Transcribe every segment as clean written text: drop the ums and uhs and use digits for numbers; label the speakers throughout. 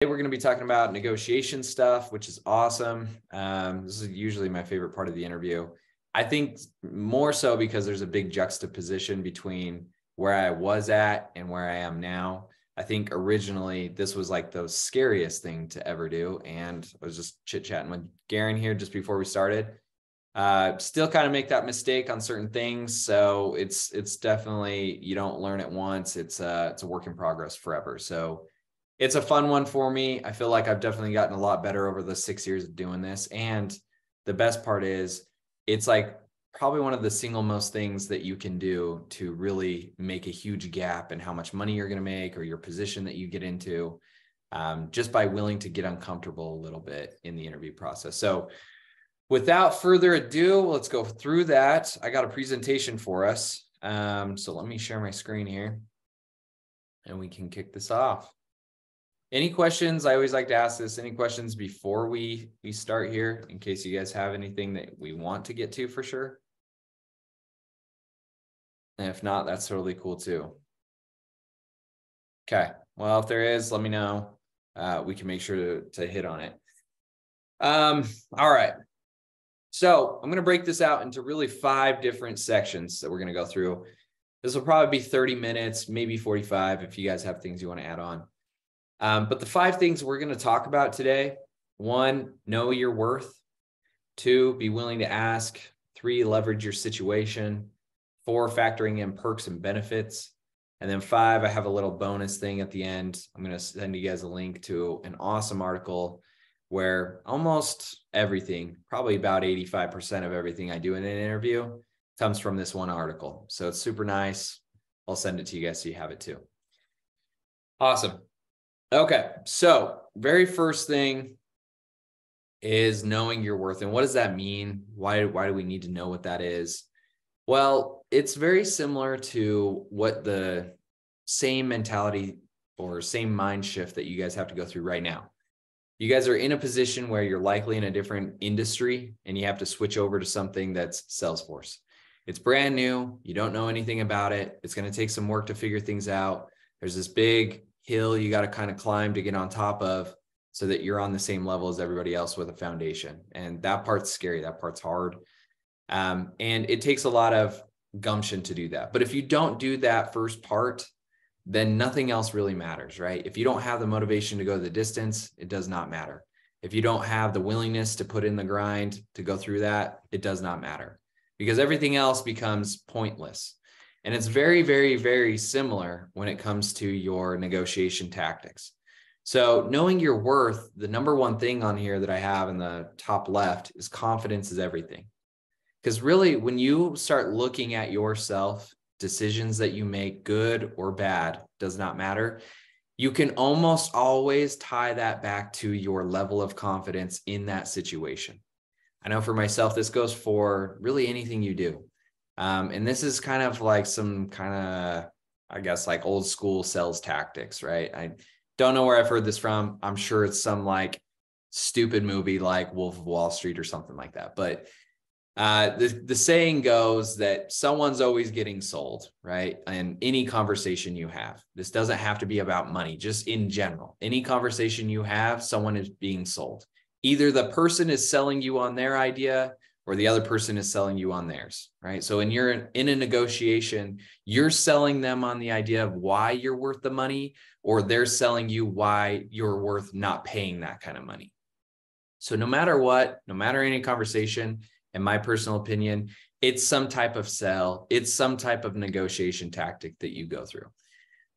Speaker 1: We're going to be talking about negotiation stuff, which is awesome. This is usually my favorite part of the interview. I think more so because there's a big juxtaposition between where I was at and where I am now. I think originally this was like the scariest thing to ever do. And I was just chit-chatting with Garen here just before we started. Still kind of make that mistake on certain things. So it's definitely, you don't learn it once. It's a work in progress forever. So it's a fun one for me. I feel like I've definitely gotten a lot better over the 6 years of doing this. And the best part is it's like probably one of the single most things that you can do to really make a huge gap in how much money you're going to make or your position that you get into, just by willing to get uncomfortable a little bit in the interview process. So without further ado, let's go through that. I got a presentation for us. So let me share my screen here and we can kick this off. Any questions? I always like to ask this. Any questions before we start here, in case you guys have anything that we want to get to for sure? And if not, that's totally cool too. Okay. Well, if there is, let me know. We can make sure to hit on it. All right. So I'm going to break this out into really 5 different sections that we're going to go through. This will probably be 30 minutes, maybe 45 if you guys have things you want to add on. But the 5 things we're going to talk about today: 1, know your worth; 2, be willing to ask; 3, leverage your situation; 4, factoring in perks and benefits; and then 5, I have a little bonus thing at the end. I'm going to send you guys a link to an awesome article where almost everything, probably about 85% of everything I do in an interview comes from this one article. So it's super nice. I'll send it to you guys so you have it too. Awesome. Okay, so very first thing is knowing your worth. And what does that mean? Why do we need to know what that is? Well, it's very similar to what the same mentality or same mind shift that you guys have to go through right now. You guys are in a position where you're likely in a different industry and you have to switch over to something that's Salesforce. It's brand new. You don't know anything about it. It's going to take some work to figure things out. There's this big hill you got to kind of climb to get on top of so that you're on the same level as everybody else with a foundation. And that part's scary. That part's hard. And it takes a lot of gumption to do that. But if you don't do that first part, then nothing else really matters, right? If you don't have the motivation to go the distance, it does not matter. If you don't have the willingness to put in the grind to go through that, it does not matter, because everything else becomes pointless. And it's very, very, very similar when it comes to your negotiation tactics. So knowing your worth, the number one thing on here that I have in the top left is confidence is everything. Because really, when you start looking at yourself, decisions that you make, good or bad, does not matter. You can almost always tie that back to your level of confidence in that situation. I know for myself, this goes for really anything you do. And this is kind of like some kind of, I guess, like old school sales tactics, right? I don't know where I've heard this from. I'm sure it's some like stupid movie like Wolf of Wall Street or something like that. But the saying goes that someone's always getting sold, right? And any conversation you have, this doesn't have to be about money, just in general. Any conversation you have, someone is being sold. Either the person is selling you on their idea or the other person is selling you on theirs, right? So when you're in a negotiation, you're selling them on the idea of why you're worth the money, or they're selling you why you're worth not paying that kind of money. So no matter what, no matter any conversation, in my personal opinion, it's some type of sell, it's some type of negotiation tactic that you go through.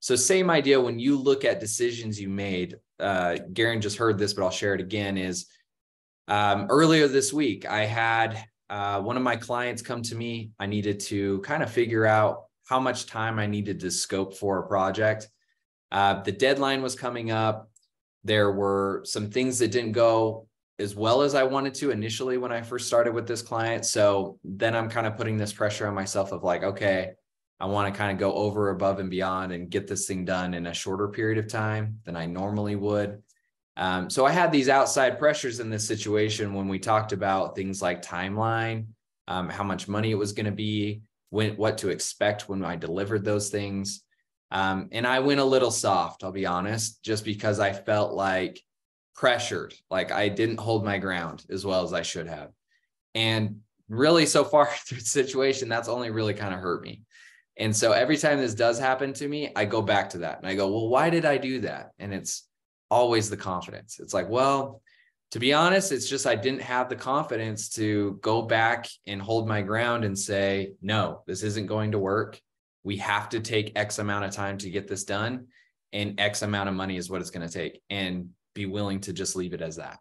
Speaker 1: So same idea when you look at decisions you made. Garen just heard this, but I'll share it again, is earlier this week, I had one of my clients come to me. I needed to kind of figure out how much time I needed to scope for a project. The deadline was coming up. There were some things that didn't go as well as I wanted to initially when I first started with this client. So then I'm kind of putting this pressure on myself of like, okay, I want to kind of go over, above and beyond and get this thing done in a shorter period of time than I normally would. So I had these outside pressures in this situation when we talked about things like timeline, how much money it was going to be, what to expect when I delivered those things. And I went a little soft, I'll be honest, just because I felt like pressured, like I didn't hold my ground as well as I should have. And really, so far through the situation, that's only really kind of hurt me. And so every time this does happen to me, I go back to that and I go, well, why did I do that? And it's always the confidence. It's like, well, to be honest, it's just I didn't have the confidence to go back and hold my ground and say, no, this isn't going to work. We have to take X amount of time to get this done. And X amount of money is what it's going to take. And be willing to just leave it as that.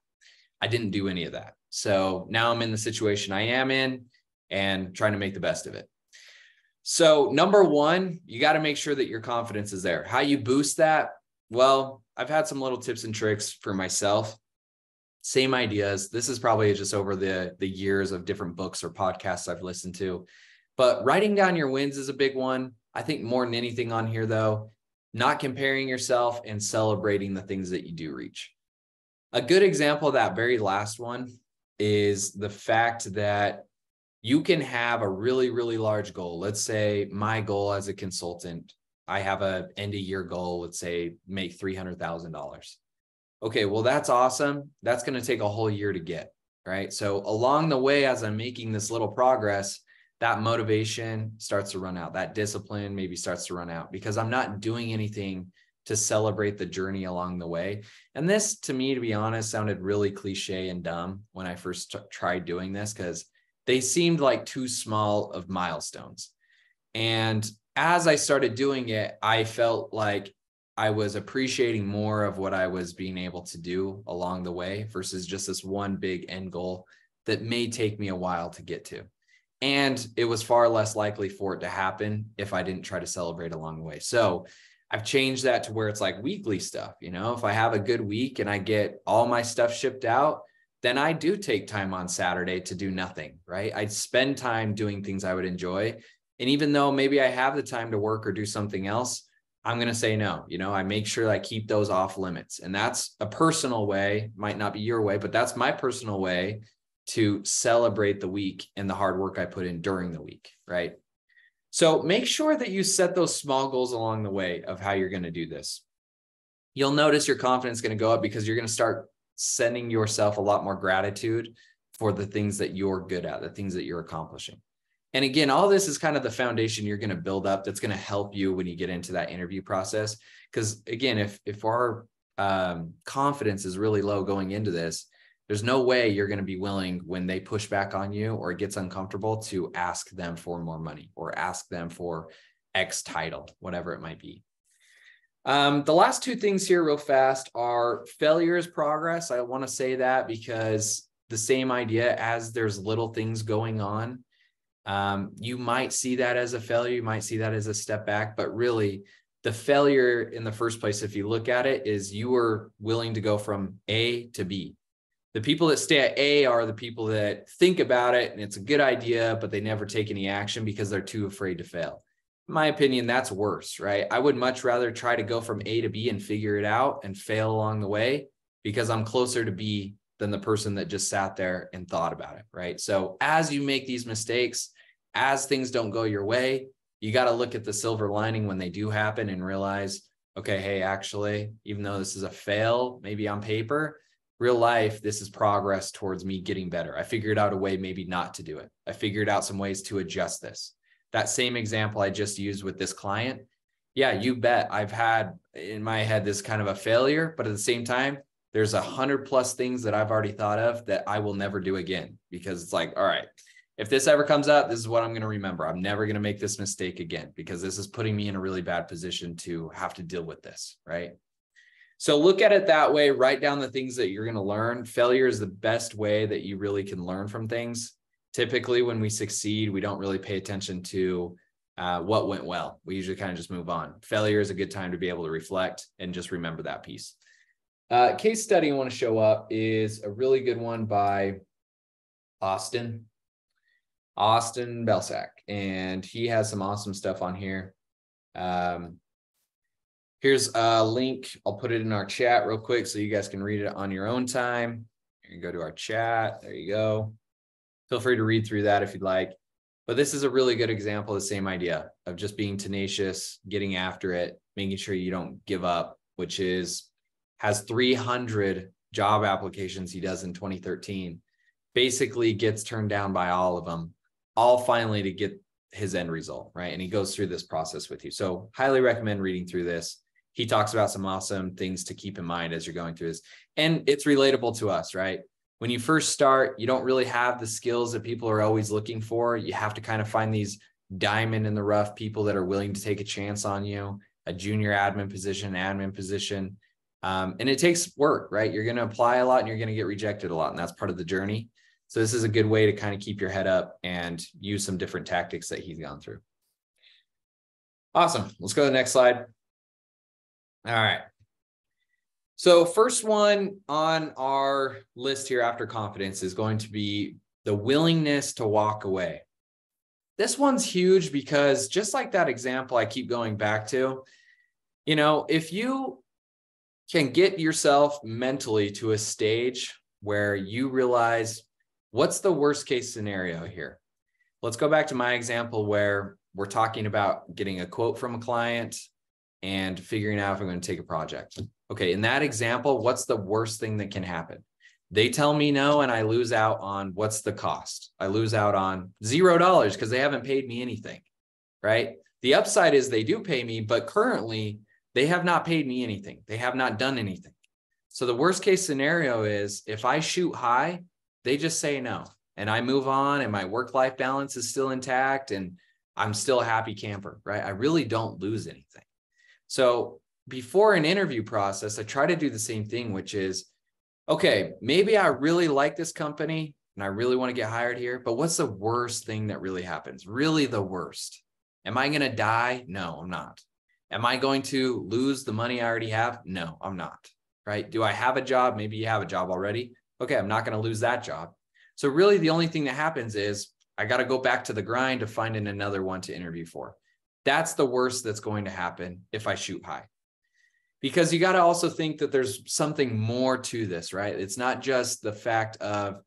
Speaker 1: I didn't do any of that. So now I'm in the situation I am in and trying to make the best of it. So number one, you got to make sure that your confidence is there. How you boost that? Well, I've had some little tips and tricks for myself. Same ideas. This is probably just over the years of different books or podcasts I've listened to. But writing down your wins is a big one. I think more than anything on here, though, not comparing yourself and celebrating the things that you do reach. A good example of that very last one is the fact that you can have a really, really large goal. Let's say my goal as a consultant, I have a end of year goal, let's say make $300,000. Okay, well, that's awesome. That's going to take a whole year to get, right? So along the way, as I'm making this little progress, that motivation starts to run out. That discipline maybe starts to run out because I'm not doing anything to celebrate the journey along the way. And this, to me, to be honest, sounded really cliche and dumb when I first tried doing this because they seemed like too small of milestones. And as I started doing it, I felt like I was appreciating more of what I was being able to do along the way versus just this one big end goal that may take me a while to get to. And it was far less likely for it to happen if I didn't try to celebrate along the way. So I've changed that to where it's like weekly stuff. You know, if I have a good week and I get all my stuff shipped out, then I do take time on Saturday to do nothing, right? I'd spend time doing things I would enjoy. And even though maybe I have the time to work or do something else, I'm going to say no. You know, I make sure I keep those off limits. And that's a personal way, might not be your way, but that's my personal way to celebrate the week and the hard work I put in during the week, right? So make sure that you set those small goals along the way of how you're going to do this. You'll notice your confidence is going to go up because you're going to start sending yourself a lot more gratitude for the things that you're good at, the things that you're accomplishing. And again, all this is kind of the foundation you're going to build up that's going to help you when you get into that interview process. Because again, if our confidence is really low going into this, there's no way you're going to be willing when they push back on you or it gets uncomfortable to ask them for more money or ask them for X title, whatever it might be. The last two things here real fast are failure is progress. I want to say that because the same idea as there's little things going on. You might see that as a failure. You might see that as a step back, but really the failure in the first place, if you look at it, is you were willing to go from A to B. The people that stay at A are the people that think about it and it's a good idea, but they never take any action because they're too afraid to fail. In my opinion, that's worse, right? I would much rather try to go from A to B and figure it out and fail along the way because I'm closer to B than the person that just sat there and thought about it, right? So as you make these mistakes, as things don't go your way, you got to look at the silver lining when they do happen and realize, okay, hey, actually, even though this is a fail, maybe on paper, real life, this is progress towards me getting better. I figured out a way maybe not to do it. I figured out some ways to adjust this. That same example I just used with this client. Yeah, you bet. I've had in my head this kind of a failure, but at the same time, there's 100+ things that I've already thought of that I will never do again because it's like, all right, if this ever comes up, this is what I'm going to remember. I'm never going to make this mistake again because this is putting me in a really bad position to have to deal with this, right? So look at it that way, write down the things that you're going to learn. Failure is the best way that you really can learn from things. Typically, when we succeed, we don't really pay attention to what went well. We usually kind of just move on. Failure is a good time to be able to reflect and just remember that piece. Case study I want to show up is a really good one by Austin Belsack, and he has some awesome stuff on here. Here's a link. I'll put it in our chat real quick so you guys can read it on your own time. You can go to our chat. There you go. Feel free to read through that if you'd like. But this is a really good example of the same idea of just being tenacious, getting after it, making sure you don't give up, which has 300 job applications he does in 2013, basically gets turned down by all of them, all finally to get his end result, right? And he goes through this process with you. So highly recommend reading through this. He talks about some awesome things to keep in mind as you're going through this. And it's relatable to us, right? When you first start, you don't really have the skills that people are always looking for. You have to kind of find these diamond in the rough people that are willing to take a chance on you, a junior admin position. And it takes work, right? You're going to apply a lot and you're going to get rejected a lot. And that's part of the journey. So this is a good way to kind of keep your head up and use some different tactics that he's gone through. Awesome. Let's go to the next slide. All right. So first one on our list here after confidence is going to be the willingness to walk away. This one's huge because just like that example I keep going back to, if you can get yourself mentally to a stage where you realize, what's the worst case scenario here? Let's go back to my example where we're talking about getting a quote from a client and figuring out if I'm going to take a project. Okay, in that example, what's the worst thing that can happen? They tell me no, and I lose out on what's the cost? I lose out on $0 because they haven't paid me anything, right? The upside is they do pay me, but currently they have not paid me anything. They have not done anything. So the worst case scenario is if I shoot high, they just say no, and I move on and my work-life balance is still intact and I'm still a happy camper, right? I really don't lose anything. So before an interview process, I try to do the same thing, which is, okay, maybe I really like this company and I really want to get hired here, but what's the worst thing that really happens? Really the worst. Am I going to die? No, I'm not. Am I going to lose the money I already have? No, I'm not, right? Do I have a job? Maybe you have a job already. Okay, I'm not going to lose that job. So really the only thing that happens is I got to go back to the grind to find another one to interview for. That's the worst that's going to happen if I shoot high. Because you got to also think that there's something more to this, right? It's not just the fact of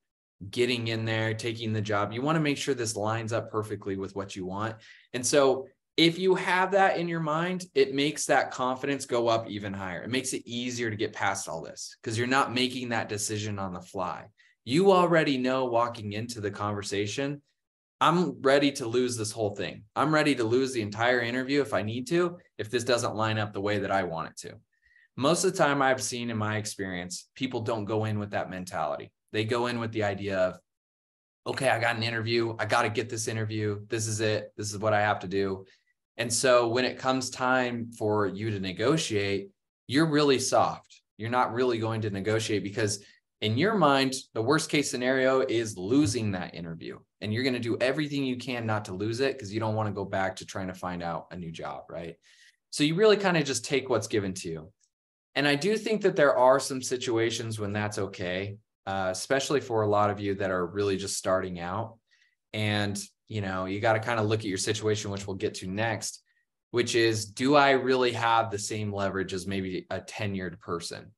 Speaker 1: getting in there, taking the job. You want to make sure this lines up perfectly with what you want. And so if you have that in your mind, it makes that confidence go up even higher. It makes it easier to get past all this because you're not making that decision on the fly. You already know walking into the conversation, I'm ready to lose this whole thing. I'm ready to lose the entire interview if I need to, if this doesn't line up the way that I want it to. Most of the time I've seen in my experience, people don't go in with that mentality. They go in with the idea of, okay, I got an interview. I got to get this interview. This is it. This is what I have to do. And so when it comes time for you to negotiate, you're really soft. You're not really going to negotiate because in your mind, the worst case scenario is losing that interview. And you're going to do everything you can not to lose it because you don't want to go back to trying to find out a new job, right? So you really kind of just take what's given to you. And I do think that there are some situations when that's okay, especially for a lot of you that are really just starting out. And, you got to kind of look at your situation, which we'll get to next, which is, do I really have the same leverage as maybe a tenured person?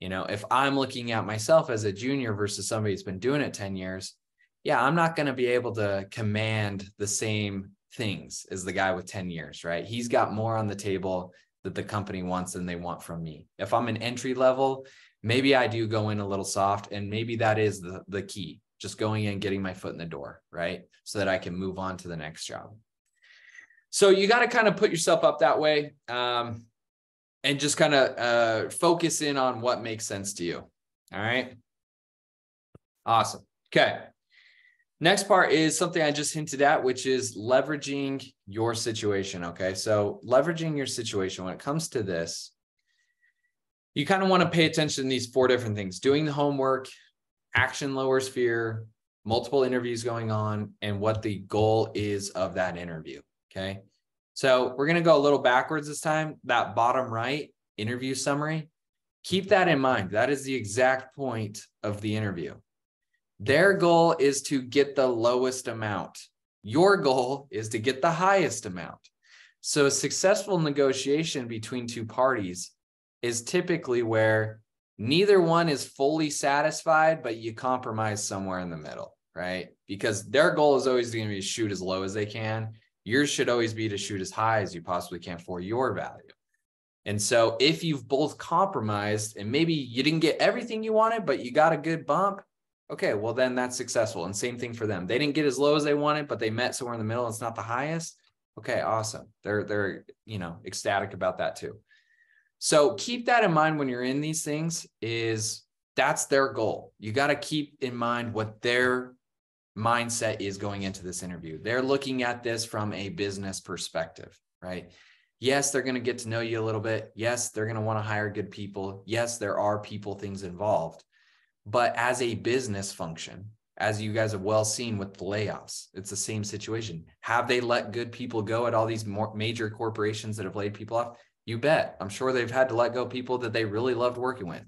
Speaker 1: If I'm looking at myself as a junior versus somebody who's been doing it 10 years, yeah, I'm not going to be able to command the same things as the guy with 10 years, right? He's got more on the table that the company wants than they want from me. If I'm an entry level, maybe I do go in a little soft, and maybe that is the key, just going in, getting my foot in the door, right? So that I can move on to the next job. So you got to kind of put yourself up that way. And just kind of focus in on what makes sense to you. All right. Awesome. Okay. Next part is something I just hinted at, which is leveraging your situation. Okay. So leveraging your situation when it comes to this, you kind of want to pay attention to these 4 different things: doing the homework, action lowers fear, multiple interviews going on, and what the goal is of that interview. Okay. So we're going to go a little backwards this time. That bottom right interview summary, keep that in mind. That is the exact point of the interview. Their goal is to get the lowest amount. Your goal is to get the highest amount. So a successful negotiation between 2 parties is typically where neither one is fully satisfied, but you compromise somewhere in the middle, right? Because their goal is always going to be to shoot as low as they can. Yours should always be to shoot as high as you possibly can for your value. And so if you've both compromised and maybe you didn't get everything you wanted, but you got a good bump, okay, well, then that's successful. And same thing for them. They didn't get as low as they wanted, but they met somewhere in the middle. It's not the highest. Okay, awesome. They're ecstatic about that too. So keep that in mind when you're in these things, is that's their goal. You got to keep in mind what their mindset is going into this interview. They're looking at this from a business perspective, right? Yes, they're going to get to know you a little bit. Yes, they're going to want to hire good people. Yes, there are people things involved. But as a business function, as you guys have well seen with the layoffs, it's the same situation. Have they let good people go at all these major corporations that have laid people off? You bet. I'm sure they've had to let go people that they really loved working with.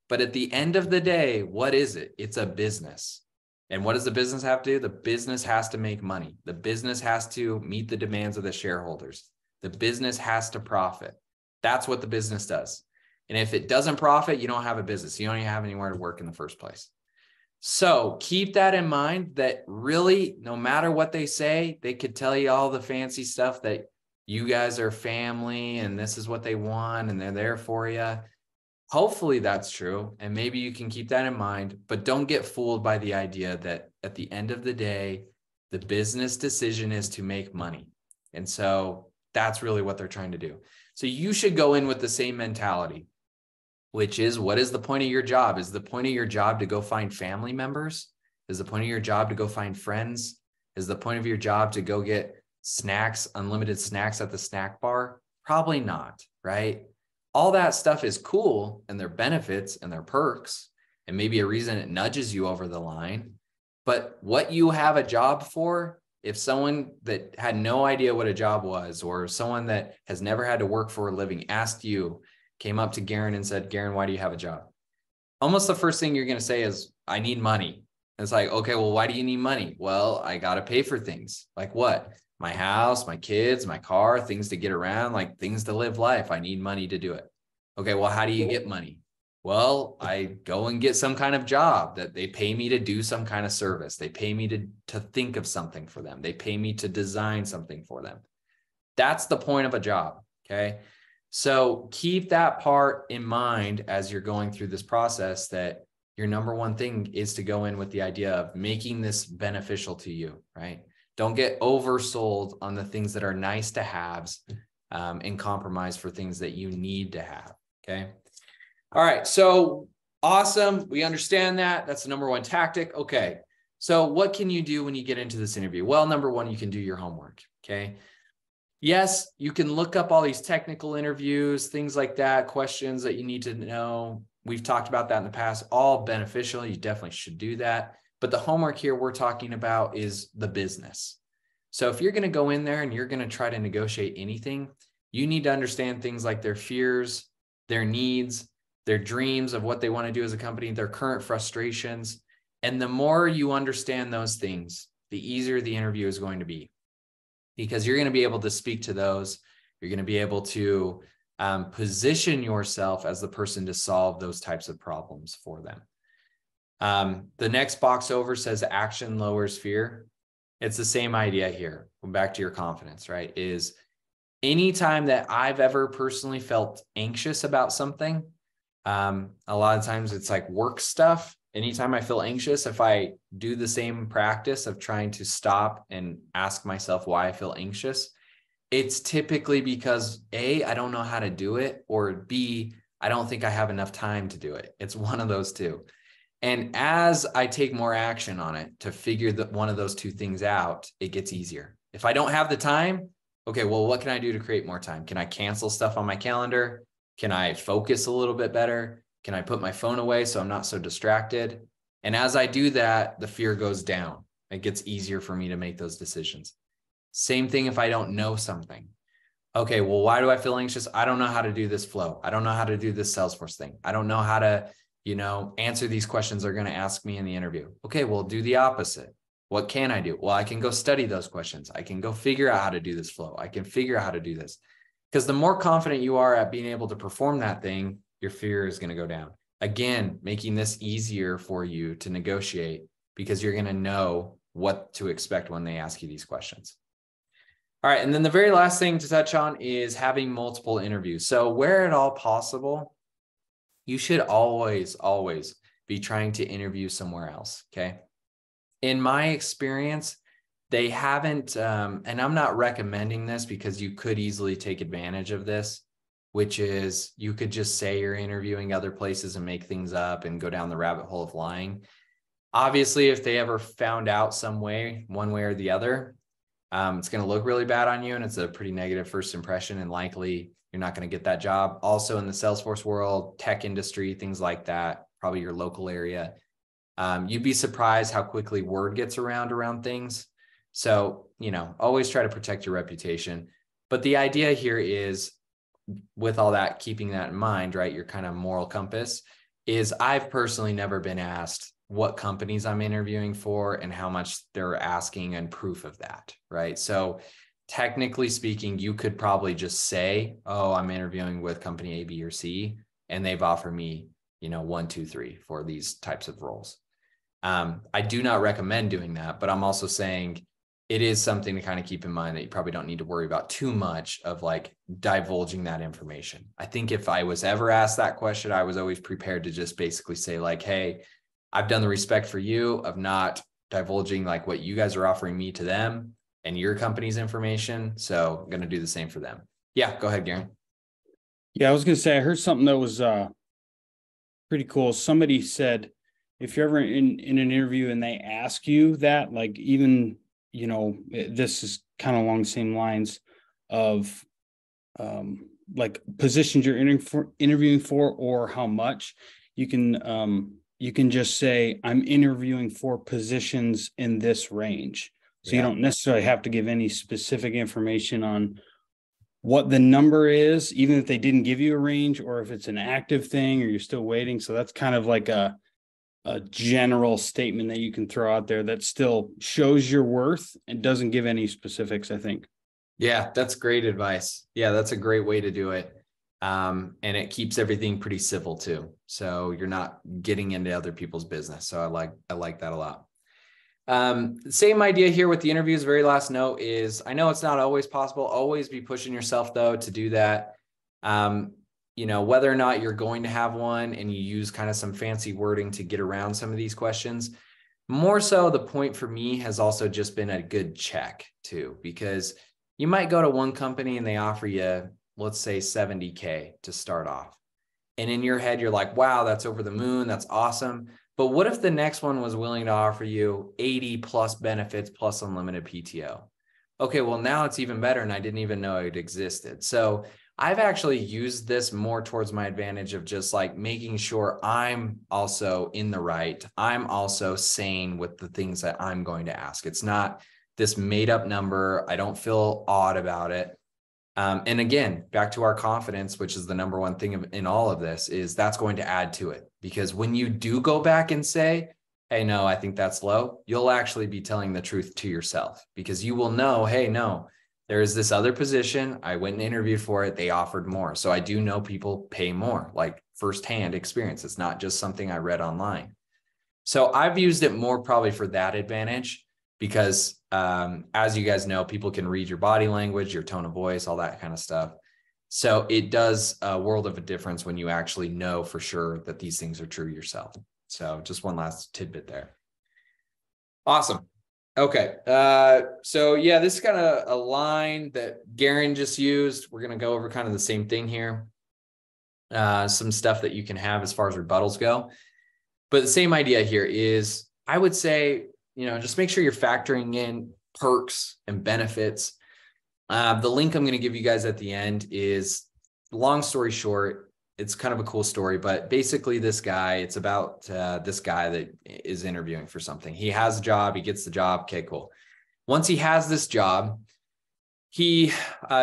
Speaker 1: But at the end of the day, what is it? It's a business. And what does the business have to do? The business has to make money. The business has to meet the demands of the shareholders. The business has to profit. That's what the business does. And if it doesn't profit, you don't have a business. You don't even have anywhere to work in the first place. So keep that in mind, that really, no matter what they say, they could tell you all the fancy stuff that you guys are family and this is what they want and they're there for you. Hopefully that's true. And maybe you can keep that in mind, but don't get fooled by the idea that at the end of the day, the business decision is to make money. And so that's really what they're trying to do. So you should go in with the same mentality, which is, what is the point of your job? Is the point of your job to go find family members? Is the point of your job to go find friends? Is the point of your job to go get snacks, unlimited snacks at the snack bar? Probably not, right? All that stuff is cool, and their benefits and their perks, and maybe a reason it nudges you over the line. But what you have a job for, if someone that had no idea what a job was, or someone that has never had to work for a living asked you, came up to Garen and said, Garen, why do you have a job? Almost the first thing you're going to say is, I need money. And it's like, okay, well, why do you need money? Well, I got to pay for things. Like what? My house, my kids, my car, things to get around, like things to live life. I need money to do it. Okay, well, how do you get money? Well, I go and get some kind of job that they pay me to do some kind of service. They pay me to think of something for them. They pay me to design something for them. That's the point of a job, okay? So keep that part in mind as you're going through this process, that your number one thing is to go in with the idea of making this beneficial to you, right? Don't get oversold on the things that are nice to haves and compromise for things that you need to have, okay? All right, so awesome. We understand that. That's the number one tactic. Okay, so what can you do when you get into this interview? Well, number one, you can do your homework, okay? Yes, you can look up all these technical interviews, things like that, questions that you need to know. We've talked about that in the past, all beneficial. You definitely should do that. But the homework here we're talking about is the business. So if you're going to go in there and you're going to try to negotiate anything, you need to understand things like their fears, their needs, their dreams of what they want to do as a company, their current frustrations. And the more you understand those things, the easier the interview is going to be, because you're going to be able to speak to those. You're going to be able to position yourself as the person to solve those types of problems for them. The next box over says action lowers fear. It's the same idea here. Back to your confidence, right? Is anytime that I've ever personally felt anxious about something, a lot of times it's like work stuff. Anytime I feel anxious, if I do the same practice of trying to stop and ask myself why I feel anxious, it's typically because A, I don't know how to do it, or B, I don't think I have enough time to do it. It's one of those two. And as I take more action on it to figure one of those two things out, it gets easier. If I don't have the time, okay, well, what can I do to create more time? Can I cancel stuff on my calendar? Can I focus a little bit better? Can I put my phone away so I'm not so distracted? And as I do that, the fear goes down. It gets easier for me to make those decisions. Same thing if I don't know something. Okay, well, why do I feel anxious? I don't know how to do this flow. I don't know how to do this Salesforce thing. I don't know how to, answer these questions they're going to ask me in the interview. Okay, well, do the opposite. What can I do? Well, I can go study those questions. I can go figure out how to do this flow. I can figure out how to do this. Because the more confident you are at being able to perform that thing, your fear is going to go down. Again, making this easier for you to negotiate, because you're going to know what to expect when they ask you these questions. All right. And then the very last thing to touch on is having multiple interviews. So where at all possible, you should always be trying to interview somewhere else. Okay. In my experience, they haven't, and I'm not recommending this because you could easily take advantage of this, which is you could just say you're interviewing other places and make things up and go down the rabbit hole of lying. Obviously, if they ever found out some way, one way or the other, it's going to look really bad on you, and it's a pretty negative first impression, and likely you're not going to get that job. Also in the Salesforce world, tech industry, things like that, probably your local area, you'd be surprised how quickly word gets around things. So, always try to protect your reputation. But the idea here is, with all that, keeping that in mind, right, your kind of moral compass, is I've personally never been asked what companies I'm interviewing for and how much they're asking and proof of that, right? So technically speaking, you could probably just say, oh, I'm interviewing with company A, B, or C, and they've offered me, 1, 2, 3 for these types of roles. I do not recommend doing that, but I'm also saying it is something to kind of keep in mind that you probably don't need to worry about too much of like divulging that information. I think if I was ever asked that question, I was always prepared to just basically say like, hey, I've done the respect for you of not divulging like what you guys are offering me to them and your company's information. So I'm going to do the same for them. Yeah, go ahead, Garen.
Speaker 2: Yeah, I was going to say, I heard something that was pretty cool. Somebody said, if you're ever in an interview and they ask you that, like even, this is kind of along the same lines of like positions you're interviewing for or how much, you can just say, I'm interviewing for positions in this range. So you don't necessarily have to give any specific information on what the number is, even if they didn't give you a range, or if it's an active thing or you're still waiting. So that's kind of like a general statement that you can throw out there that still shows your worth and doesn't give any specifics, I think.
Speaker 1: Yeah, that's great advice. Yeah, that's a great way to do it. And it keeps everything pretty civil too. So you're not getting into other people's business. So I like that a lot. Same idea here with the interviews. Very last note is, I know it's not always possible. Always be pushing yourself though to do that. Whether or not you're going to have one and you use kind of some fancy wording to get around some of these questions, more so the point for me has also just been a good check too, because you might go to one company and they offer you, let's say $70K to start off. And in your head, you're like, wow, that's over the moon. That's awesome. But what if the next one was willing to offer you 80 plus benefits plus unlimited PTO? Okay, well, now it's even better. And I didn't even know it existed. So I've actually used this more towards my advantage of just like making sure I'm also in the right. I'm also sane with the things that I'm going to ask. It's not this made up number. I don't feel odd about it. And again, back to our confidence, which is the number one thing in all of this, is that's going to add to it. Because when you do go back and say, hey, no, I think that's low, you'll actually be telling the truth to yourself, because you will know, hey, no, there is this other position. I went and interviewed for it. They offered more. So I do know people pay more, like firsthand experience. It's not just something I read online. So I've used it more probably for that advantage, because as you guys know, people can read your body language, your tone of voice, all that kind of stuff. So it does a world of a difference when you actually know for sure that these things are true yourself. So just one last tidbit there. Awesome. Okay. So yeah, this is kind of a line that Garen just used. We're going to go over kind of the same thing here. Some stuff that you can have as far as rebuttals go. But the same idea here is, I would say, just make sure you're factoring in perks and benefits. The link I'm going to give you guys at the end is, long story short, it's kind of a cool story, but basically it's about this guy that is interviewing for something. He has a job, he gets the job. Okay, cool. Once he has this job, he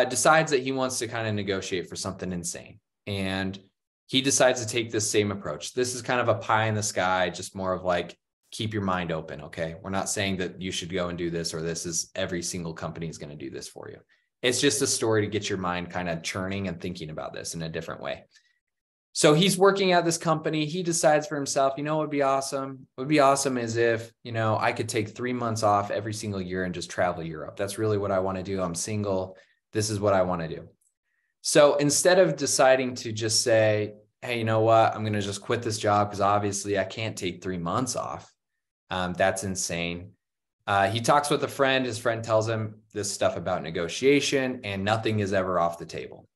Speaker 1: decides that he wants to kind of negotiate for something insane. And he decides to take this same approach. This is kind of a pie in the sky, just more of like, keep your mind open. Okay. We're not saying that you should go and do this, or this is every single company is going to do this for you. It's just a story to get your mind kind of churning and thinking about this in a different way. So he's working at this company. He decides for himself, what would be awesome? What would be awesome is if, I could take 3 months off every single year and just travel Europe. That's really what I want to do. I'm single. This is what I want to do. So instead of deciding to just say, hey, you know what? I'm going to just quit this job because obviously I can't take 3 months off. That's insane. He talks with a friend. His friend tells him this stuff about negotiation, and nothing is ever off the table.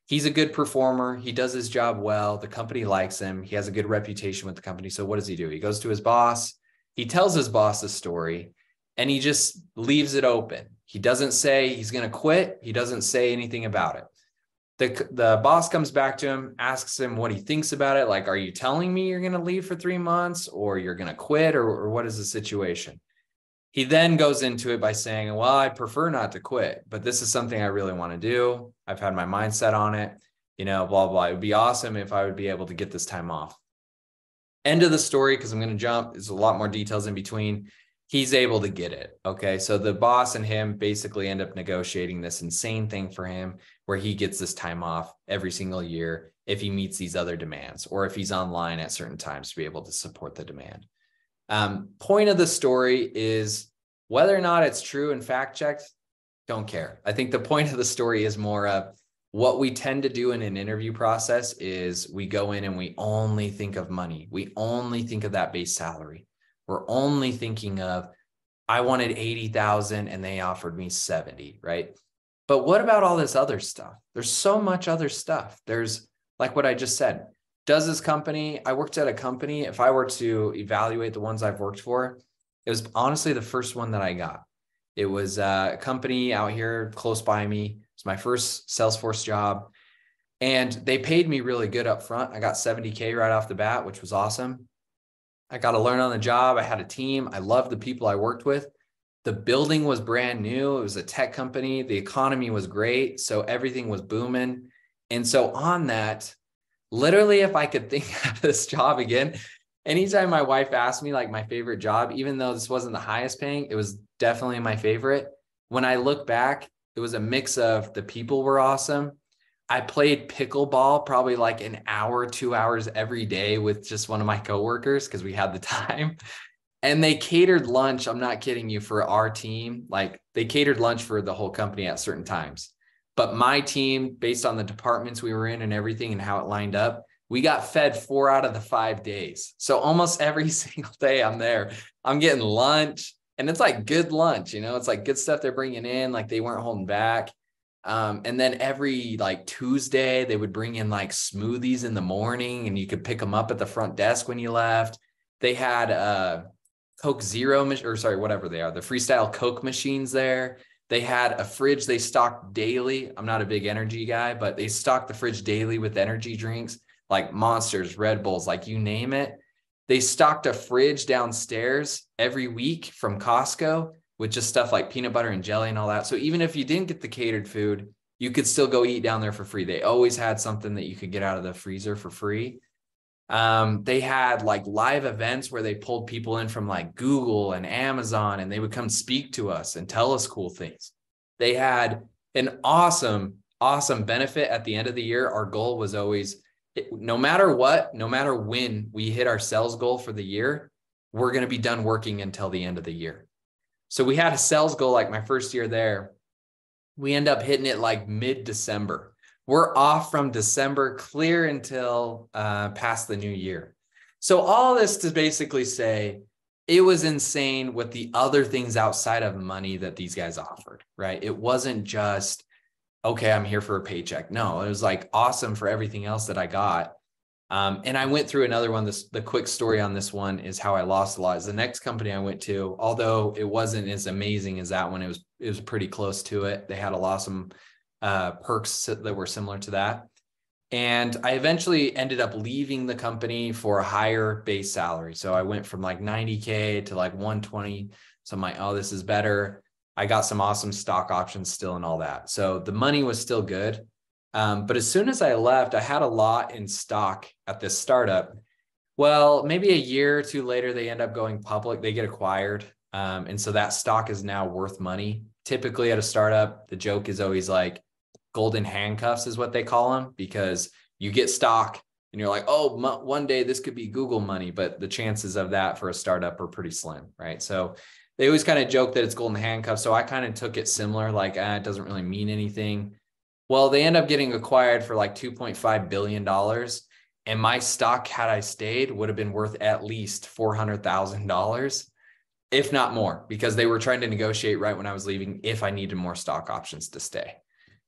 Speaker 1: He's a good performer. He does his job well. The company likes him. He has a good reputation with the company. So what does he do? He goes to his boss. He tells his boss the story, and he just leaves it open. He doesn't say he's going to quit. He doesn't say anything about it. The boss comes back to him, asks him what he thinks about it. Like, are you telling me you're going to leave for 3 months, or you're going to quit, or what is the situation? He then goes into it by saying, well, I prefer not to quit, but this is something I really want to do. I've had my mindset on it, blah, blah. It would be awesome if I would be able to get this time off. End of the story, because I'm going to jump. There's a lot more details in between. He's able to get it. Okay. So the boss and him basically end up negotiating this insane thing for him where he gets this time off every single year if he meets these other demands, or if he's online at certain times to be able to support the demand. Point of the story is whether or not it's true and fact checked, don't care. I think the point of the story is more of what we tend to do in an interview process is we go in and we only think of money. We only think of that base salary. We're only thinking of, I wanted 80,000 and they offered me 70, right? But what about all this other stuff? There's so much other stuff. There's like what I just said. I worked at a company, if I were to evaluate the ones I've worked for, it was honestly the first one that I got. It was a company out here close by me. It's my first Salesforce job. And they paid me really good up front. I got 70K right off the bat, which was awesome. I got to learn on the job. I had a team. I loved the people I worked with. The building was brand new. It was a tech company. The economy was great. So everything was booming. And so on that, literally, if I could think of this job again, anytime my wife asked me like my favorite job, even though this wasn't the highest paying, it was definitely my favorite. When I look back, it was a mix of the people were awesome. I played pickleball probably like an hour, 2 hours every day with just one of my coworkers because we had the time. And they catered lunch. I'm not kidding you, for our team. Like they catered lunch for the whole company at certain times. But my team, based on the departments we were in and everything and how it lined up, we got fed 4 out of the 5 days. So almost every single day I'm there, I'm getting lunch, and it's like good lunch, it's like good stuff they're bringing in. Like they weren't holding back. And then every like Tuesday, they would bring in like smoothies in the morning and you could pick them up at the front desk when you left. They had Coke Zero, or sorry, whatever they are, the Freestyle Coke machines there. They had a fridge they stocked daily. I'm not a big energy guy, but they stocked the fridge daily with energy drinks like Monsters, Red Bulls, like you name it. They stocked a fridge downstairs every week from Costco with just stuff like peanut butter and jelly and all that. So even if you didn't get the catered food, you could still go eat down there for free. They always had something that you could get out of the freezer for free. They had like live events where they pulled people in from like Google and Amazon, and they would come speak to us and tell us cool things. They had an awesome benefit at the end of the year. Our goal was always, no matter what, no matter when we hit our sales goal for the year, we're going to be done working until the end of the year. So we had a sales goal like my first year there. We end up hitting it like mid-December. We're off from December clear until past the new year. So all this to basically say it was insane with the other things outside of money that these guys offered, right? It wasn't just, okay, I'm here for a paycheck. No, it was like awesome for everything else that I got. And I went through another one. The quick story on this one is how I lost a lot. Is the next company I went to, although it wasn't as amazing as that one, it was pretty close to it. They had a lot of some perks that were similar to that. And I eventually ended up leaving the company for a higher base salary. So I went from like 90K to like 120. So I'm like, oh, this is better. I got some awesome stock options still and all that. So the money was still good. But as soon as I left, I had a lot in stock at this startup. Well, maybe a year or two later, they end up going public. They get acquired. And so that stock is now worth money. Typically at a startup, the joke is always like golden handcuffs is what they call them, because you get stock and you're like, oh, one day this could be Google money, but the chances of that for a startup are pretty slim, right? So they always kind of joke that it's golden handcuffs. So I kind of took it similar, like, it doesn't really mean anything. Well, they end up getting acquired for like $2.5 billion. And my stock, had I stayed, would have been worth at least $400,000, if not more, because they were trying to negotiate right when I was leaving if I needed more stock options to stay.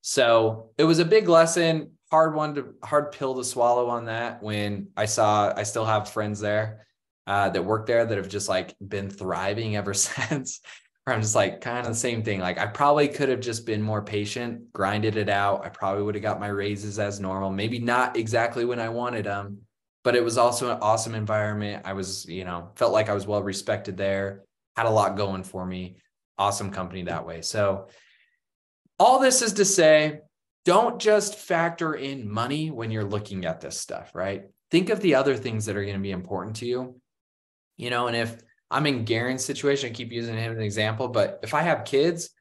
Speaker 1: So it was a big lesson, hard pill to swallow on that, when I still have friends there that work there that have just like been thriving ever since. Where I'm just like, kind of the same thing. Like, I probably could have just been more patient, grinded it out. I probably would have got my raises as normal, maybe not exactly when I wanted them, but it was also an awesome environment. I was, felt like I was well respected there, had a lot going for me, awesome company that way. So all this is to say, don't just factor in money when you're looking at this stuff, right? Think of the other things that are going to be important to you, and if I'm in Garen's situation, I keep using him as an example, but if I have kids,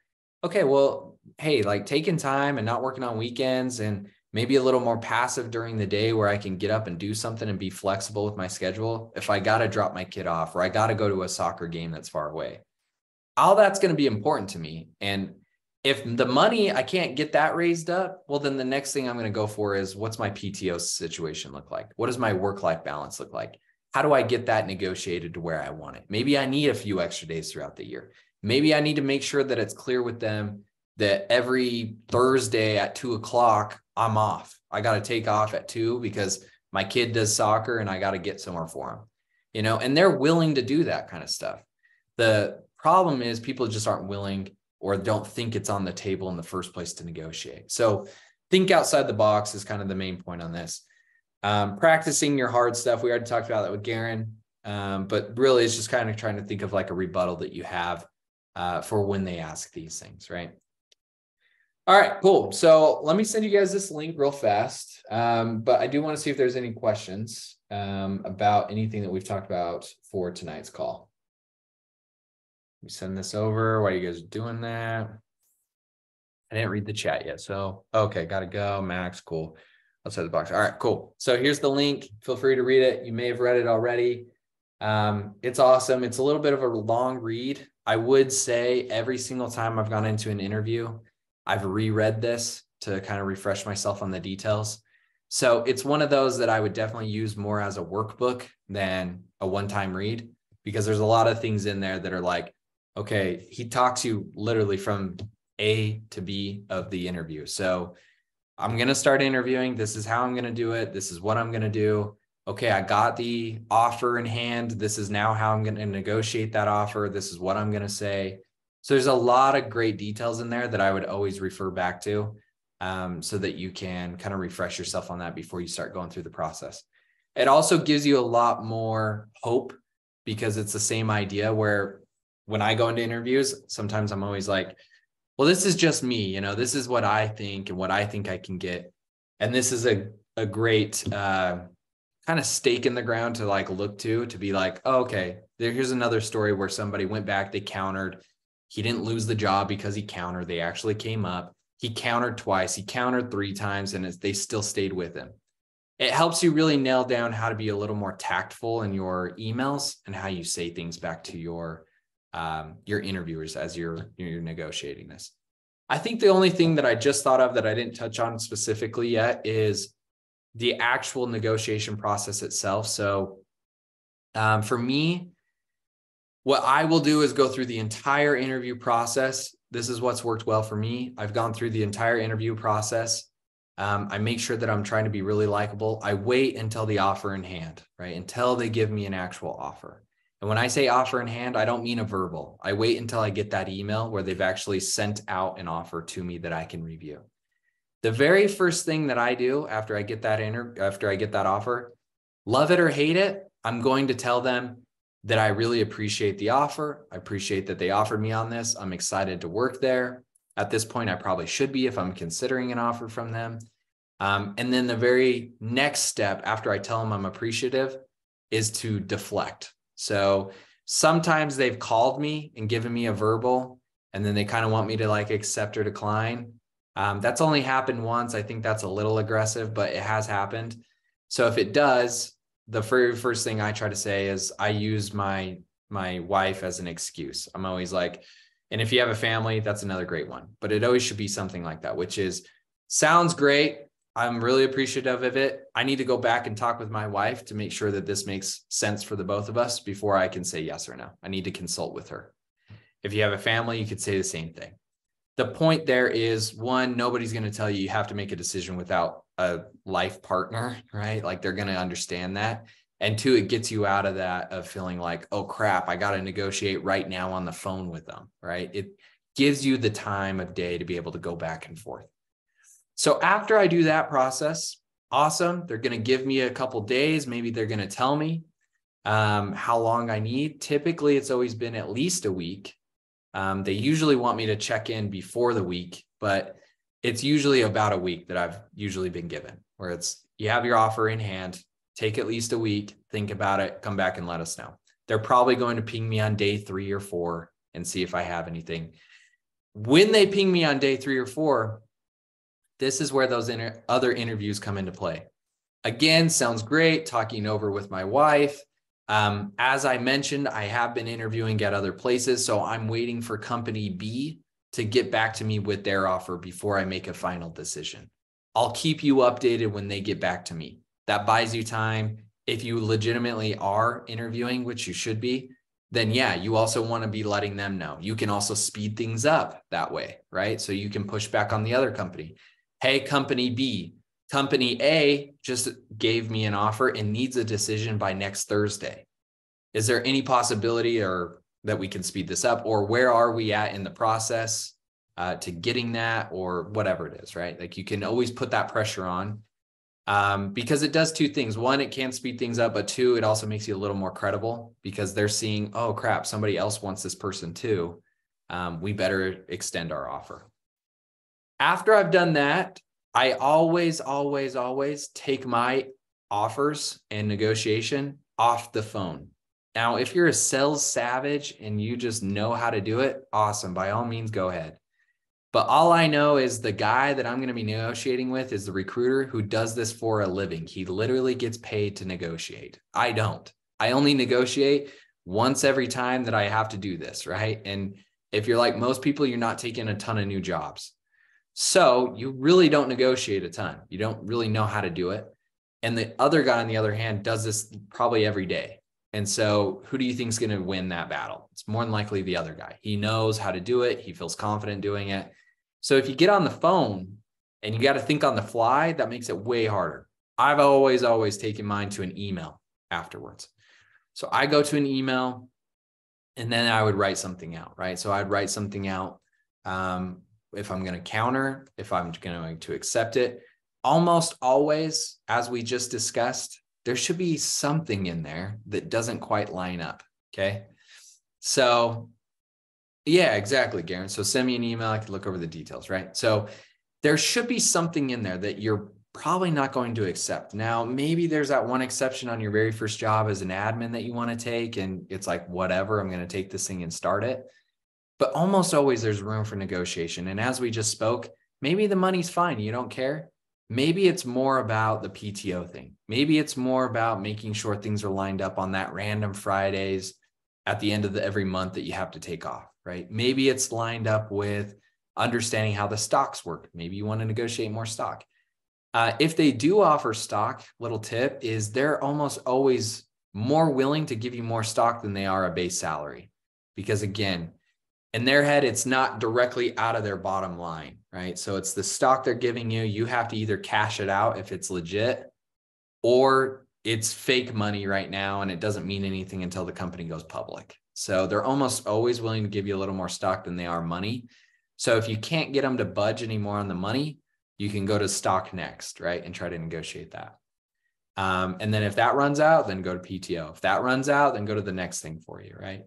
Speaker 1: okay, well, hey, like taking time and not working on weekends and maybe a little more passive during the day where I can get up and do something and be flexible with my schedule. If I got to drop my kid off or I got to go to a soccer game that's far away, all that's going to be important to me. And if the money, I can't get that raised up, well, then the next thing I'm going to go for is, what's my PTO situation look like? What does my work-life balance look like? How do I get that negotiated to where I want it? Maybe I need a few extra days throughout the year. Maybe I need to make sure that it's clear with them that every Thursday at 2:00, I'm off. I got to take off at 2 because my kid does soccer and I got to get somewhere for him, and they're willing to do that kind of stuff. The problem is people just aren't willing or don't think it's on the table in the first place to negotiate. So think outside the box is kind of the main point on this. Practicing your hard stuff. We already talked about that with Garen, but really it's just kind of trying to think of like a rebuttal that you have for when they ask these things, right? All right, cool. So let me send you guys this link real fast, but I do want to see if there's any questions about anything that we've talked about for tonight's call. Let me send this over while you guys are doing that. I didn't read the chat yet, so okay, gotta go. Max, cool. Outside the box. All right, cool. So here's the link. Feel free to read it. You may have read it already. It's awesome. It's a little bit of a long read. I would say every single time I've gone into an interview, I've reread this to kind of refresh myself on the details. So it's one of those that I would definitely use more as a workbook than a one-time read, because there's a lot of things in there that are like, okay, he talks you literally from A to B of the interview. So I'm going to start interviewing. This is how I'm going to do it. This is what I'm going to do. Okay, I got the offer in hand. This is now how I'm going to negotiate that offer. This is what I'm going to say. So there's a lot of great details in there that I would always refer back to so that you can kind of refresh yourself on that before you start going through the process. It also gives you a lot more hope, because it's the same idea where when I go into interviews, sometimes I'm always like, well, this is just me, this is what I think and what I think I can get. And this is a great kind of stake in the ground to like look to be like, oh, okay, here's another story where somebody went back, they countered. He didn't lose the job because he countered. They actually came up. He countered twice. He countered 3 times and they still stayed with him. It helps you really nail down how to be a little more tactful in your emails and how you say things back to your interviewers as you're negotiating this. I think the only thing that I just thought of that I didn't touch on specifically yet is the actual negotiation process itself. So for me, what I will do is go through the entire interview process. This is what's worked well for me. I've gone through the entire interview process. I make sure that I'm trying to be really likable. I wait until the offer in hand, right? Until they give me an actual offer. And when I say offer in hand, I don't mean a verbal. I wait until I get that email where they've actually sent out an offer to me that I can review. The very first thing that I do after I get that offer, love it or hate it, I'm going to tell them that I really appreciate the offer. I appreciate that they offered me on this. I'm excited to work there. At this point, I probably should be if I'm considering an offer from them. And then the very next step after I tell them I'm appreciative is to deflect. So sometimes they've called me and given me a verbal, and then they kind of want me to like accept or decline. That's only happened once. I think that's a little aggressive, but it has happened. So if it does, the very first thing I try to say is I use my wife as an excuse. I'm always like, and if you have a family, that's another great one, but it always should be something like that, which is, sounds great. I'm really appreciative of it. I need to go back and talk with my wife to make sure that this makes sense for the both of us before I can say yes or no. I need to consult with her. If you have a family, you could say the same thing. The point there is, one, nobody's going to tell you have to make a decision without a life partner, right? Like they're going to understand that. And two, it gets you out of that of feeling like, oh crap, I got to negotiate right now on the phone with them, right? It gives you the time of day to be able to go back and forth. So after I do that process, awesome. They're going to give me a couple days. Maybe they're going to tell me how long I need. Typically, it's always been at least a week. They usually want me to check in before the week, but it's usually about a week that I've usually been given, where it's, you have your offer in hand, take at least a week, think about it, come back and let us know. They're probably going to ping me on day 3 or 4 and see if I have anything. When they ping me on day 3 or 4, this is where those other interviews come into play. Again, sounds great, talking over with my wife. As I mentioned, I have been interviewing at other places, so I'm waiting for company B to get back to me with their offer before I make a final decision. I'll keep you updated when they get back to me. That buys you time. If you legitimately are interviewing, which you should be, then yeah, you also want to be letting them know. You can also speed things up that way, right? So you can push back on the other company. Hey, company B, company A just gave me an offer and needs a decision by next Thursday. Is there any possibility or that we can speed this up, or where are we at in the process to getting that, or whatever it is, right? Like you can always put that pressure on because it does 2 things. 1, it can speed things up, but 2, it also makes you a little more credible because they're seeing, oh crap, somebody else wants this person too. We better extend our offer. After I've done that, I always take my offers and negotiation off the phone. Now, if you're a sales savage and you just know how to do it, awesome. By all means, go ahead. But all I know is the guy that I'm going to be negotiating with is the recruiter who does this for a living. He literally gets paid to negotiate. I don't. I only negotiate once every time that I have to do this, right? And if you're like most people, you're not taking a ton of new jobs. So you really don't negotiate a ton. You don't really know how to do it. And the other guy, on the other hand, does this probably every day. And so who do you think is going to win that battle? It's more than likely the other guy. He knows how to do it. He feels confident doing it. So if you get on the phone and you got to think on the fly, that makes it way harder. I've always taken mine to an email afterwards. So I go to an email and then I would write something out, right? So I'd write something out. If I'm going to counter, if I'm going to accept it, almost always, as we just discussed, there should be something in there that doesn't quite line up. Okay. So yeah, exactly, Garen. So send me an email. I can look over the details, right? So there should be something in there that you're probably not going to accept. Now, maybe there's that one exception on your very first job as an admin that you want to take. And it's like, whatever, I'm going to take this thing and start it. But almost always there's room for negotiation. And as we just spoke, maybe the money's fine. You don't care. Maybe it's more about the PTO thing. Maybe it's more about making sure things are lined up on that random Fridays at the end of every month that you have to take off, right? Maybe it's lined up with understanding how the stocks work. Maybe you want to negotiate more stock. If they do offer stock, little tip is they're almost always more willing to give you more stock than they are a base salary. Because again, in their head, it's not directly out of their bottom line, right? So it's the stock they're giving you. You have to either cash it out if it's legit, or it's fake money right now and it doesn't mean anything until the company goes public. So they're almost always willing to give you a little more stock than they are money. So if you can't get them to budge anymore on the money, you can go to stock next, right? And try to negotiate that. And then if that runs out, then go to PTO. If that runs out, then go to the next thing for you, right?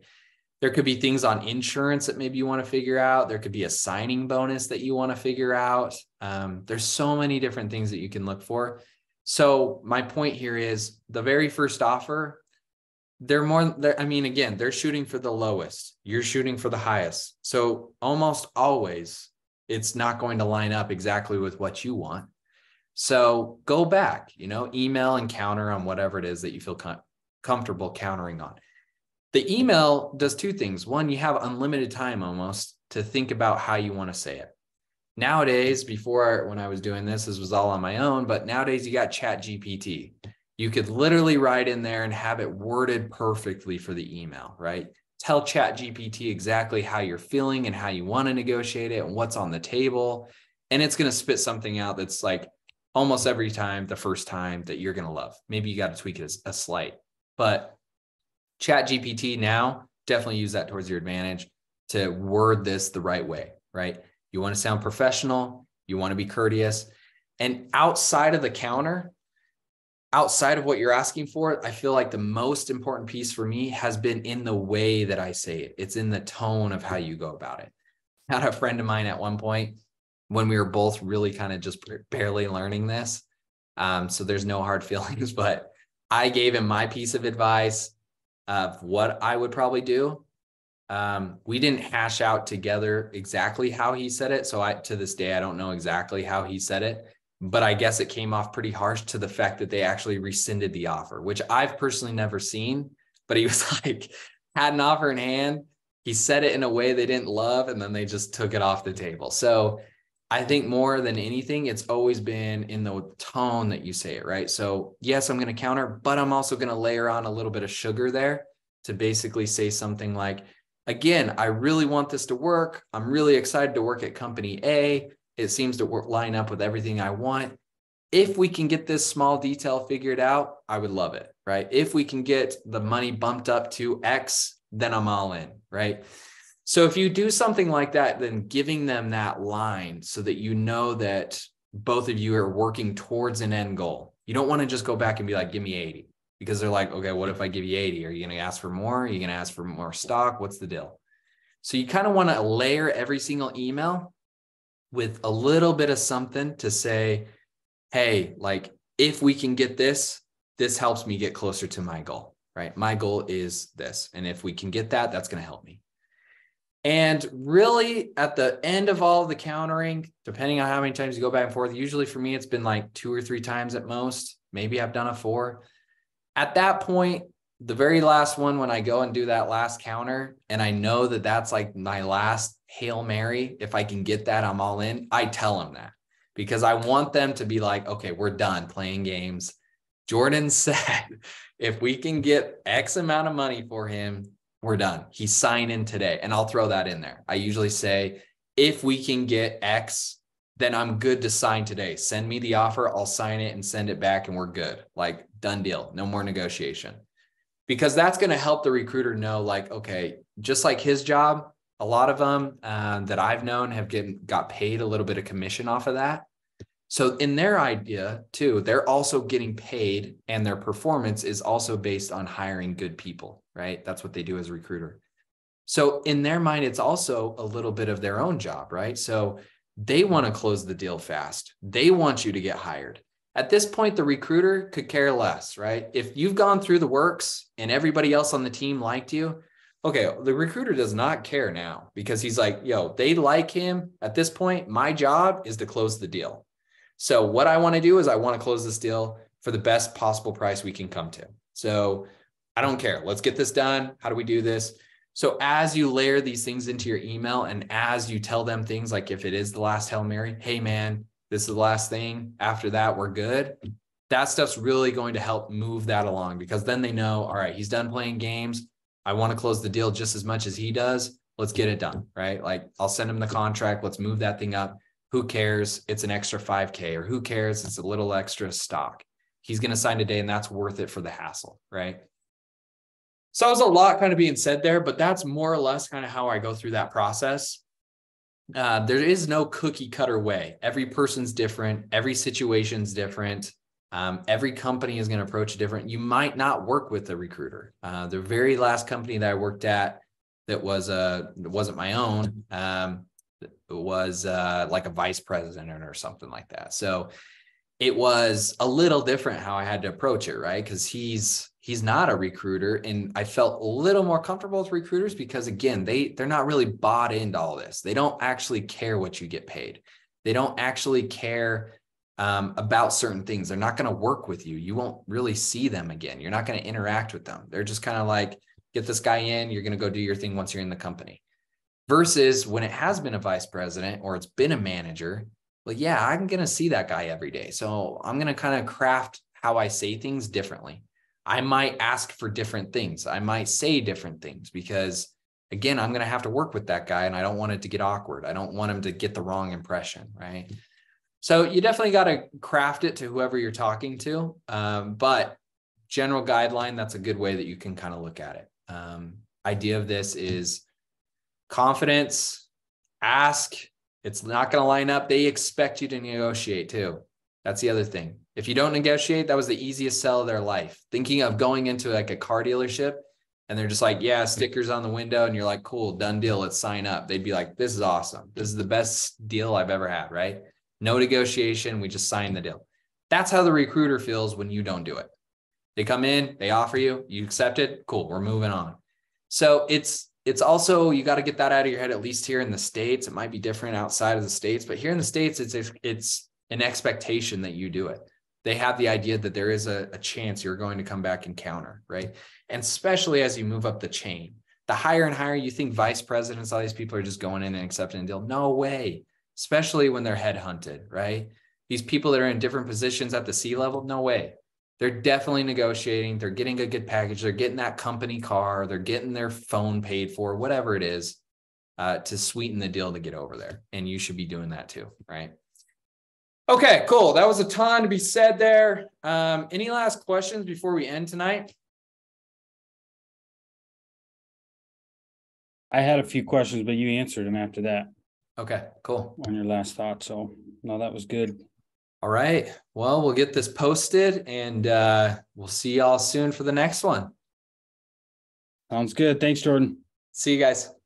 Speaker 1: There could be things on insurance that maybe you want to figure out. There could be a signing bonus that you want to figure out. There's so many different things that you can look for. So my point here is the very first offer, they're shooting for the lowest. You're shooting for the highest. So almost always it's not going to line up exactly with what you want. So go back, email and counter on whatever it is that you feel comfortable countering on. The email does two things. One, you have unlimited time almost to think about how you want to say it. Nowadays, when I was doing this was all on my own, but nowadays you got Chat GPT. You could literally write in there and have it worded perfectly for the email, right? Tell Chat GPT exactly how you're feeling and how you want to negotiate it and what's on the table. And it's going to spit something out that's like almost every time, the first time, that you're going to love. Maybe you got to tweak it a slight, but Chat GPT now, definitely use that towards your advantage to word this the right way, right? You want to sound professional. You want to be courteous. And outside of the counter, outside of what you're asking for, I feel like the most important piece for me has been in the way that I say it. It's in the tone of how you go about it. I had a friend of mine at one point when we were both really kind of just barely learning this. So there's no hard feelings, but I gave him my piece of advice of what I would probably do. We didn't hash out together exactly how he said it. So to this day, I don't know exactly how he said it, but I guess it came off pretty harsh to the fact that they actually rescinded the offer, which I've personally never seen, but he was like, had an offer in hand. He said it in a way they didn't love, and then they just took it off the table. So I think more than anything, it's always been in the tone that you say it, right? So yes, I'm going to counter, but I'm also going to layer on a little bit of sugar there to basically say something like, again, I really want this to work. I'm really excited to work at company A. It seems to line up with everything I want. If we can get this small detail figured out, I would love it, right? If we can get the money bumped up to X, then I'm all in, right? So if you do something like that, then giving them that line so that you know that both of you are working towards an end goal. You don't want to just go back and be like, give me 80, because they're like, okay, what if I give you 80? Are you going to ask for more? Are you going to ask for more stock? What's the deal? So you kind of want to layer every single email with a little bit of something to say, hey, like, if we can get this, this helps me get closer to my goal, right? My goal is this. And if we can get that, that's going to help me. And really at the end of all the countering, depending on how many times you go back and forth, usually for me, it's been like 2 or 3 times at most. Maybe I've done a 4. At that point, the very last one, when I go and do that last counter, and I know that that's like my last Hail Mary, if I can get that, I'm all in. I tell them that because I want them to be like, okay, we're done playing games. Jordan said, if we can get X amount of money for him, we're done. He's signing today. And I'll throw that in there. I usually say, if we can get X, then I'm good to sign today. Send me the offer. I'll sign it and send it back, and we're good. Like, done deal. No more negotiation. Because that's going to help the recruiter know, like, okay, just like his job, a lot of them that I've known have got paid a little bit of commission off of that. So in their idea too, they're also getting paid, and their performance is also based on hiring good people, right? That's what they do as a recruiter. So in their mind, it's also a little bit of their own job, right? So they want to close the deal fast. They want you to get hired. At this point, the recruiter could care less, right? If you've gone through the works and everybody else on the team liked you, okay, the recruiter does not care now, because he's like, yo, they like him. At this point, my job is to close the deal. So what I want to do is I want to close this deal for the best possible price we can come to. So I don't care. Let's get this done. How do we do this? So as you layer these things into your email, and as you tell them things like, if it is the last Hail Mary, hey man, this is the last thing. After that, we're good. That stuff's really going to help move that along, because then they know, all right, he's done playing games. I want to close the deal just as much as he does. Let's get it done, right? Like, I'll send him the contract. Let's move that thing up. Who cares? It's an extra 5K, or who cares? It's a little extra stock. He's going to sign today, and that's worth it for the hassle, right? So there's a lot kind of being said there, but that's more or less kind of how I go through that process. There is no cookie cutter way. Every person's different. Every situation's different. Every company is going to approach it different. You might not work with a recruiter. The very last company that I worked at that wasn't my own, it was like a vice president or something like that. So it was a little different how I had to approach it, right? Because he's not a recruiter, and I felt a little more comfortable with recruiters because, again, they're not really bought into all this. They don't actually care what you get paid. They don't actually care about certain things. They're not going to work with you. You won't really see them again. You're not going to interact with them. They're just kind of like, get this guy in, you're going to go do your thing once you're in the company. Versus when it has been a vice president or it's been a manager, like, yeah, I'm going to see that guy every day. So I'm going to kind of craft how I say things differently. I might ask for different things. I might say different things because, again, I'm going to have to work with that guy and I don't want it to get awkward. I don't want him to get the wrong impression, right? So you definitely got to craft it to whoever you're talking to. But general guideline, that's a good way that you can kind of look at it. Idea of this is confidence, ask. It's not going to line up. They expect you to negotiate too. That's the other thing. If you don't negotiate, that was the easiest sell of their life. Thinking of going into like a car dealership and they're just like, yeah, stickers on the window. And you're like, cool, done deal. Let's sign up. They'd be like, this is awesome. This is the best deal I've ever had, right? No negotiation. We just signed the deal. That's how the recruiter feels when you don't do it. They come in, they offer you, you accept it. Cool. We're moving on. So it's also, you got to get that out of your head, at least here in the States. It might be different outside of the States, but here in the States, it's an expectation that you do it. They have the idea that there is a chance you're going to come back and counter, right? And especially as you move up the chain, the higher and higher you think vice presidents, all these people are just going in and accepting a deal. No way. Especially when they're headhunted, right? These people that are in different positions at the C-level, no way. They're definitely negotiating. They're getting a good package. They're getting that company car. They're getting their phone paid for, whatever it is, to sweeten the deal to get over there. And you should be doing that too, right? Okay, cool. That was a ton to be said there. Any last questions before we end tonight?
Speaker 2: I had a few questions, but you answered them after that.
Speaker 1: Okay, cool.
Speaker 2: On your last thought. So no, that was good.
Speaker 1: All right. Well, we'll get this posted and we'll see y'all soon for the next one.
Speaker 2: Sounds good. Thanks, Jordan.
Speaker 1: See you guys.